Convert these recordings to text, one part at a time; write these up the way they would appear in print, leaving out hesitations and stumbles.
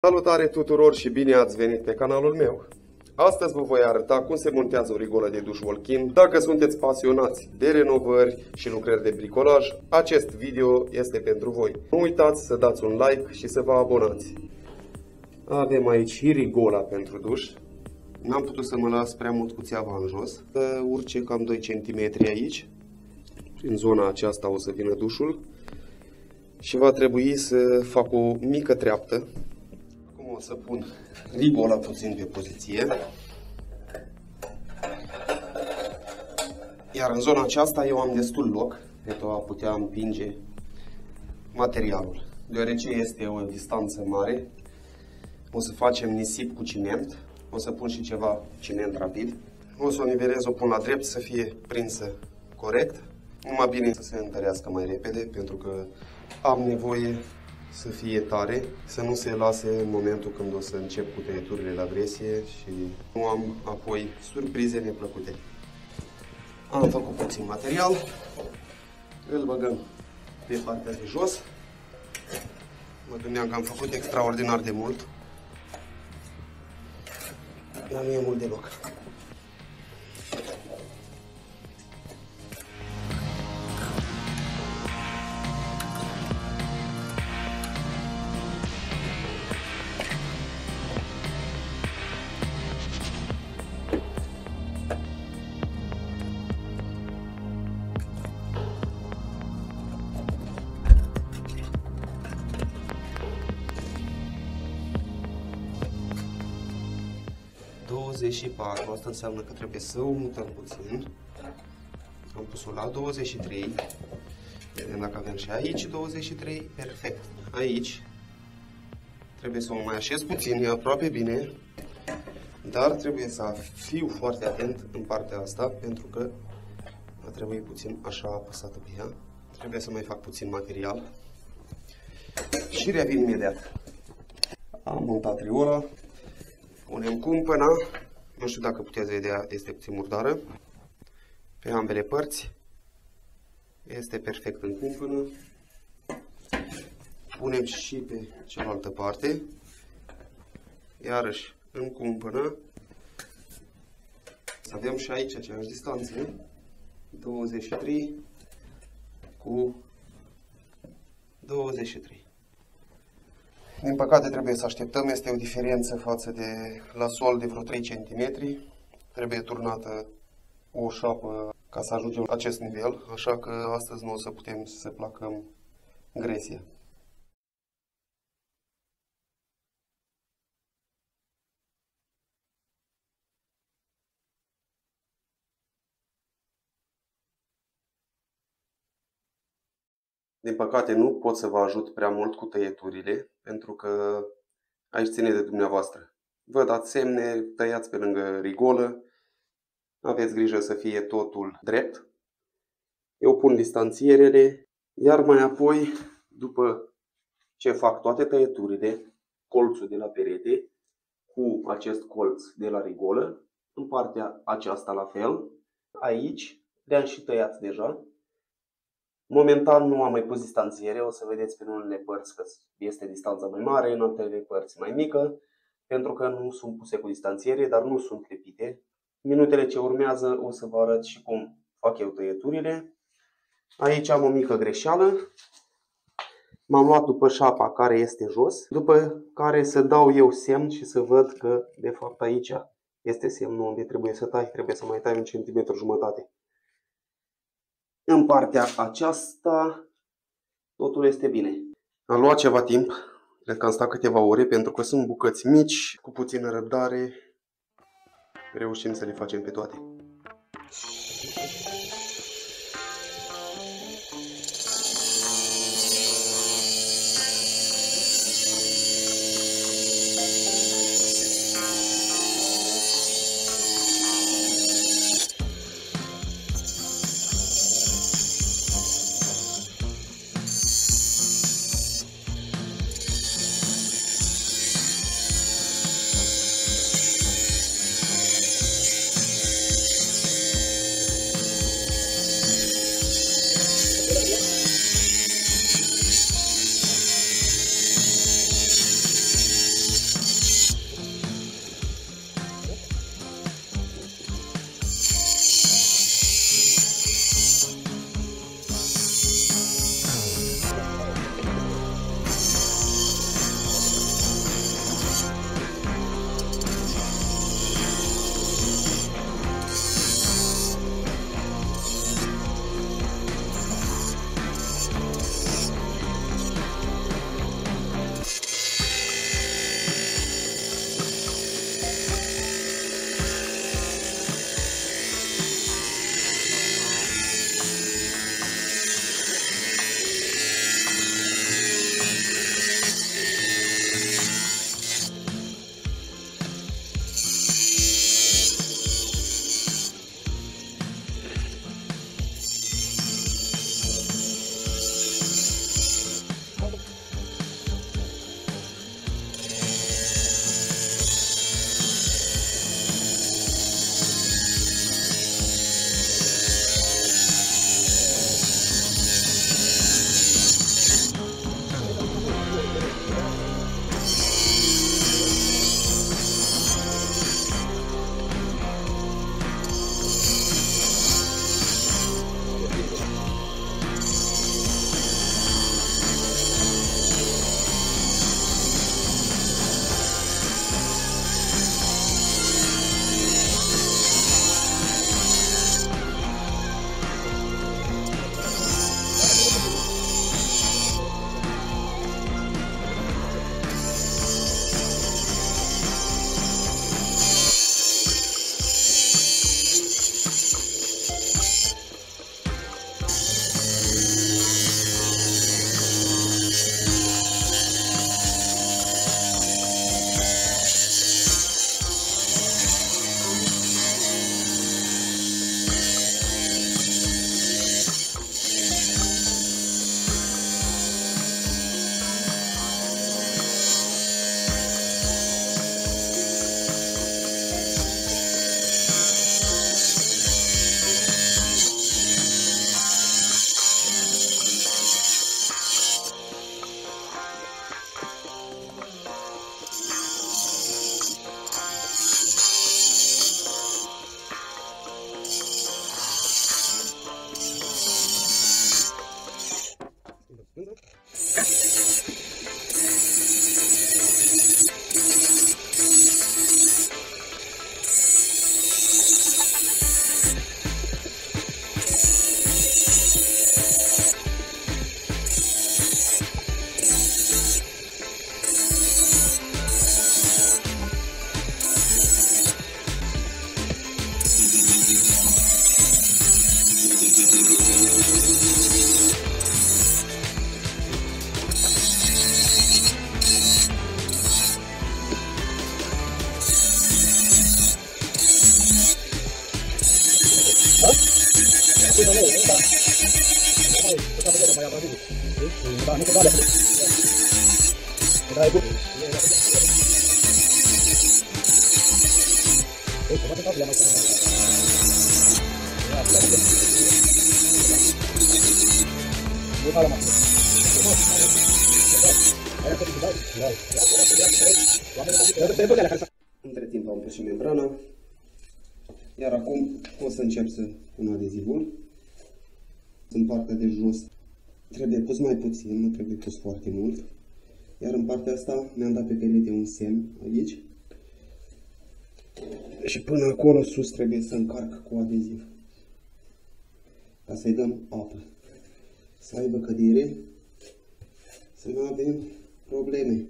Salutare tuturor și bine ați venit pe canalul meu! Astăzi vă voi arăta cum se montează o rigolă de duș walk-in. Dacă sunteți pasionați de renovări și lucrări de bricolaj, acest video este pentru voi. Nu uitați să dați un like și să vă abonați. Avem aici și rigola pentru duș. N-am putut să mă las prea mult cu țeava în jos. Să urce cam 2 cm aici. În zona aceasta o să vină dușul. Și va trebui să fac o mică treaptă. Acum o să pun rigola puțin pe poziție. Iar în zona aceasta eu am destul loc pentru a putea împinge materialul. Deoarece este o distanță mare, o să facem nisip cu ciment. O să pun și ceva ciment rapid. O să o nivelez, o pun la drept să fie prinsă corect. Numai bine să se întărească mai repede, pentru că am nevoie să fie tare, să nu se lase în momentul când o să încep cu tăieturile la gresie și nu am apoi surprize neplăcute. Am făcut puțin material, îl băgăm pe partea de jos. Mă gândeam că am făcut extraordinar de mult, dar nu e mult deloc. Asta înseamnă că trebuie să o mutăm puțin. Am pus-o la 23. Vedem dacă avem și aici 23. Perfect. Aici trebuie să o mai așez puțin, e aproape bine, dar trebuie să fiu foarte atent în partea asta, pentru că va trebui puțin așa apăsată pe ea. Trebuie să mai fac puțin material și revin imediat. Am montat rigola. Punem cumpăna. Nu știu dacă puteți vedea, este puțin murdară. Pe ambele părți. Este perfect în cumpănă. Punem și pe cealaltă parte. Iarăși în cumpănă. Să avem și aici aceeași distanță. 23 cu 23. Din păcate trebuie să așteptăm, este o diferență față de la sol de vreo 3 cm. Trebuie turnată o șapă ca să ajungem la acest nivel, așa că astăzi nu o să putem să placăm gresia. Din păcate nu pot să vă ajut prea mult cu tăieturile, pentru că aici ține de dumneavoastră. Vă dați semne, tăiați pe lângă rigolă, aveți grijă să fie totul drept. Eu pun distanțierele, iar mai apoi, după ce fac toate tăieturile, colțul de la perete cu acest colț de la rigolă, în partea aceasta la fel, aici le-am și tăiat deja. Momentan nu am mai pus distanțiere, o să vedeți pe unele părți că este distanța mai mare, în altele părți mai mică, pentru că nu sunt puse cu distanțiere, dar nu sunt lipite. Minutele ce urmează o să vă arăt și cum fac eu tăieturile. Aici am o mică greșeală. M-am luat după șapa care este jos, după care să dau eu semn și să văd că de fapt aici este semnul unde trebuie să tai, trebuie să mai tai 1,5 cm. În partea aceasta totul este bine. Am luat ceva timp, cred că am stat câteva ore, pentru că sunt bucăți mici, cu puțină răbdare reușim să le facem pe toate. Între timp am pus și membrana, iar acum o să încep să pun adezivul. În partea de jos trebuie pus mai puțin, nu trebuie pus foarte mult. Iar în partea asta mi-am dat pe perete un semn aici. Și până acolo sus trebuie să încarc cu adeziv. Ca să-i dăm apă. Să aibă cădere, să nu avem probleme.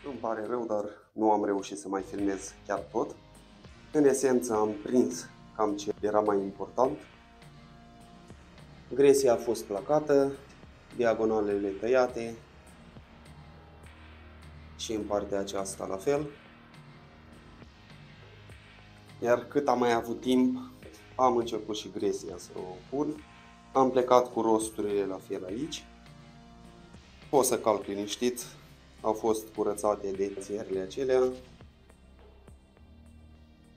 Îmi pare rău, dar nu am reușit să mai filmez chiar tot. În esență am prins cam ce era mai important. Gresia a fost placată, diagonalele tăiate și în partea aceasta la fel. Iar cât am mai avut timp, am început și gresia să o pun. Am plecat cu rosturile la fel aici. Pot să calc liniștit. Au fost curățate de țierile acelea.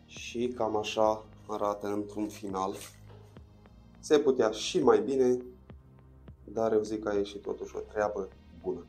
Și cam așa arată într-un final. Se putea și mai bine, dar eu zic că a ieșit totuși o treabă bună.